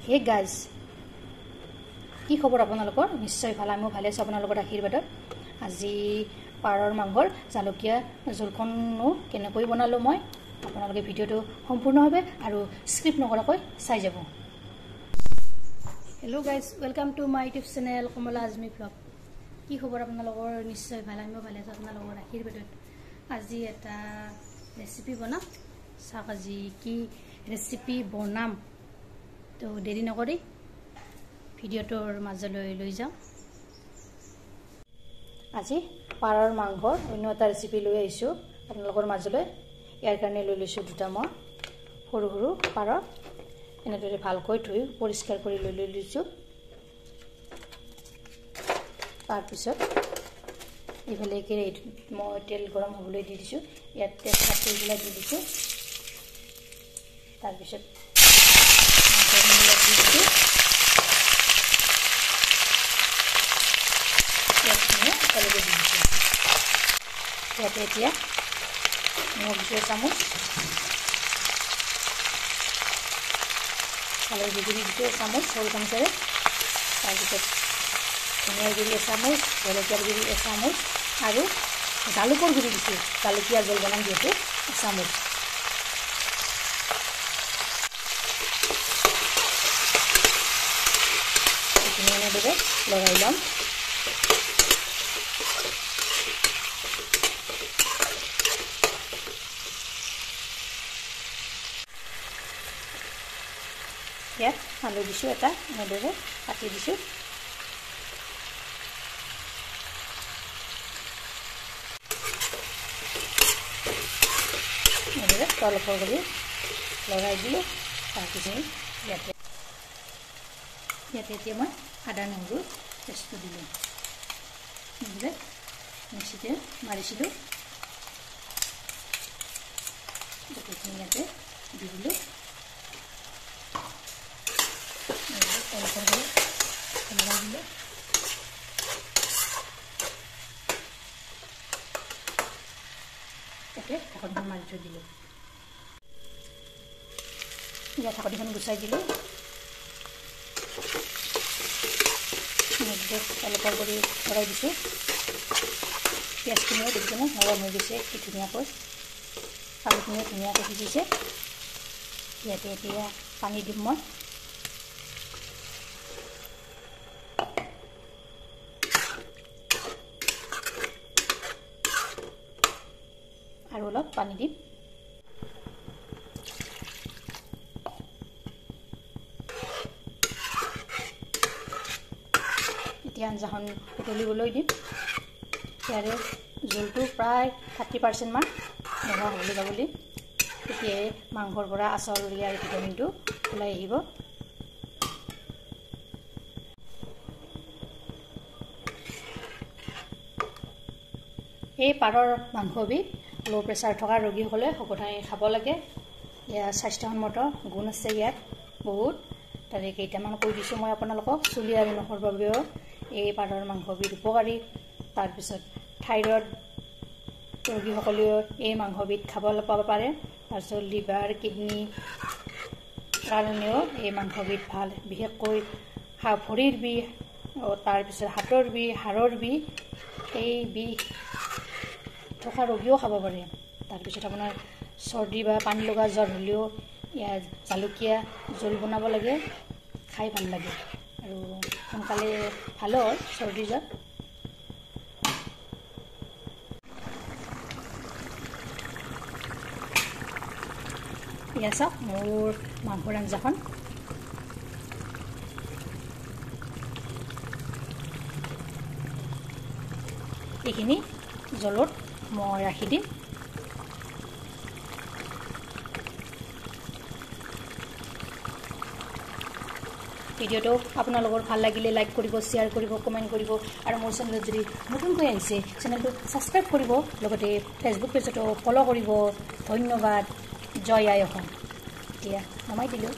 Hey guys, কি খবৰ আপোনালোকৰ? নিশ্চয় ভাল, আমিও ভালে আছোঁ আপোনালোকৰ আশীৰ্বাদত। আজি পাৰৰ মাংসৰ জালুকীয়া জোলখনো কেনেকৈ বনালোঁ মই, আপোনালোকে ভিডিঅ'টো সম্পূৰ্ণভাৱে আৰু স্ক্ৰিপ্ট নকৰাকৈ চাই যাব। Hello' guys, welcome to my YouTube channel Kamala Azmi blog. কি খবৰ আপোনালোকৰ? নিশ্চয় ভাল, আমিও ভালে আছোঁ আপোনালোকৰ আশীৰ্বাদত। আজি এটা ৰেচিপি বনাম, চাওক আজি কি ৰেচিপি বনাম। তো দেৰি নকৰি ভিডিঅ'টোৰ মাজলৈ লৈ যাওঁ। আজি পাৰৰ মাংসৰ অন্য এটা ৰেচিপি লৈ আহিছোঁ আপোনালোকৰ মাজলৈ। ইয়াৰ কাৰণে লৈ লৈছোঁ দুটা মই সৰু সৰু পাৰ, এনেদৰে ভালকৈ ধুই পৰিষ্কাৰ কৰি লৈ লৈছোঁ। তাৰপিছত এইফালে কেৰাহীত মই তেল গৰম হ'বলৈ দি দিছোঁ। ইয়াত তেজপাত পেলাই দি দিছোঁ। তাৰপিছত ইয়াতে এতিয়া নিমখ দিছোঁ এচামুচ, হালধি গুড়ি দিছোঁ এচামুচ সৰু চামুচেৰে। তাৰপিছত ধনিয়াৰ গুড়ি এচামুচ, জলকীয়াৰ গুড়ি এচামুচ আৰু জালুকৰ গুড়ি দিছোঁ, জালুকীয়া জোল বনাম যিহেতু এচামুচ। এইখিনি এনেদৰে লৰাই ল'ম। ইয়াত আলু দিছোঁ এটা, এনেদৰে কাটি দিছোঁ। এনেদৰে তলফৰ কৰি লৰাই দিলোঁ। তাৰপিছত ইয়াতে এতিয়া মই আদা নহৰু পেষ্টটো দিলোঁ, এনেদৰে মিক্সিতে মাৰিছিলোঁ। গোটেইখিনি ইয়াতে দি দিলোঁ। ইয়াতে ঢাকনিখন মাৰি থৈ দিলোঁ। ইয়াত ঢাকনিখন গুচাই দিলোঁ। অলপ কৰি ভৰাই দিছোঁ। পিঁয়াজখিনিও দেখিছেনে নৰম হৈ গৈছে কি ধুনীয়াকৈ, আলুখিনিও ধুনীয়াকৈ সিজিছে। ইয়াতে এতিয়া পানী দিম মই। আৰু অলপ পানী দিম। এতিয়া আঞ্জাখন উতলিবলৈ দিম। ইয়াৰে জোলটো প্ৰায় 30% মান নোহোৱা হ'বলৈ যাব দিম। তেতিয়াই মাংসৰ পৰা আচল ইয়াৰ ভিটামিনটো ওলাই আহিব। এই পাৰৰ মাংসবিধ ল' প্ৰেছাৰ থকা ৰোগীসকলে সঘনাই খাব লাগে। ইয়াৰ স্বাস্থ্যসন্মত গুণ আছে ইয়াত বহুত। তাৰে কেইটামান কৈ দিছোঁ মই আপোনালোকক। চুলি আৰু নখৰ বাবেও এই পাৰৰ মাংসবিধ উপকাৰী। তাৰপিছত থাইৰয়ড ৰোগীসকলেও এই মাংসবিধ খাব পাব পাৰে। তাৰপিছত লিভাৰ কিডনী কাৰণেও এই মাংসবিধ ভাল, বিশেষকৈ ভৰিৰ বিষ, তাৰপিছত হাতৰ বিষ, হাড়ৰ বিষ, এই বিষ থকা ৰোগীও খাব পাৰে। তাৰপিছত আপোনাৰ চৰ্দি বা পানী লগা জ্বৰ হ'লেও ইয়াৰ জালুকীয়া জোল বনাব লাগে, খাই ভাল লাগে আৰু সোনকালে ভালো হয় চৰ্দি জ্বৰ। এয়া চাওক মোৰ মাংসৰ আঞ্জাখন। এইখিনি জলত মই ৰাখি দিম। ভিডিঅ'টো আপোনালোকৰ ভাল লাগিলে লাইক কৰিব, শ্বেয়াৰ কৰিব, কমেণ্ট কৰিব আৰু মোৰ চেনেলত যদি নতুনকৈ আহিছে চেনেলটো ছাবস্ক্ৰাইব কৰিব, লগতে ফেচবুক পেজতো ফ'ল' কৰিব। ধন্যবাদ। জয় আই অসম। এতিয়া নমাই দিলোঁ।